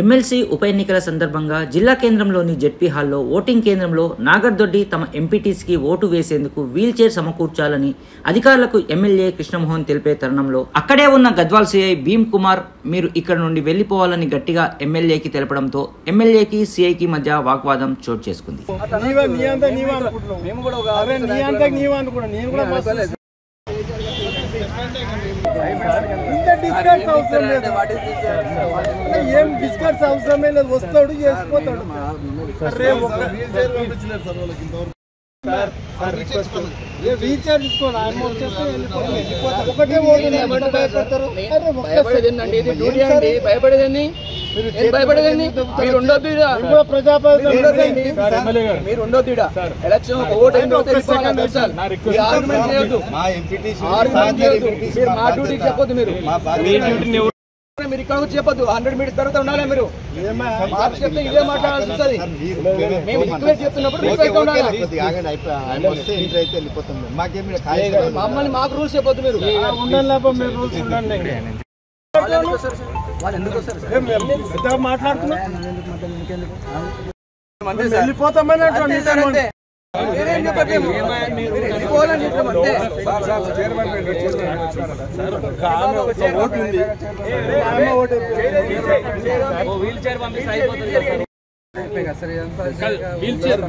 MLC ఉప ఎన్నికల సందర్భంగా జిల్లా కేంద్రంలోని జెడ్పీ హాల్లో ఓటింగ్ కేంద్రంలో నాగర్దొడ్డి తమ ఎంపీటీసీకి ఓటు వేసేందుకు వీల్ చైర్ సమకూర్చాలని అధికారులకు ఎమ్మెల్యే కృష్ణమోహన్ తెలిపే తరుణంలో అక్కడే ఉన్న గద్వాల్ సిఐ భీమ్ కుమార్ మీరు ఇక్కడ నుండి వెళ్లిపోవాలని గట్టిగా ఎమ్మెల్యేకి తెలపడంతో ఎమ్మెల్యేకి సిఐకి మధ్య వాగ్వాదం చోటు చేసుకుంది. డిస్కస్ అవసరమే లేదు, వస్తాడు చేసిపోతాడు. రీఛార్జ్ తీసుకోండి, ఆయన ఒకటే భయపడతారు. భయపడేదండి మీరు ఉండొద్దు, మీరు ఉండొద్దు. ఎలక్షన్ ఓట్ అయిన మా డ్యూటీకి చెప్పొద్దు. మీరు ఇక్కడ చెప్పొద్దు, 100 మీటర్స్ తర్వాత ఉండాలి. మీరు చెప్తే ఇదే మాట్లాడాల్సి వస్తుంది. మేము రిక్వెస్ట్ చెప్తున్నప్పుడు మమ్మల్ని మాకు రూల్స్ చెప్పొద్దు. మీరు రూల్స్ ఉండండి. మాట్లాడుతున్నా వెళ్ళిపోతామని వీల్ చైర్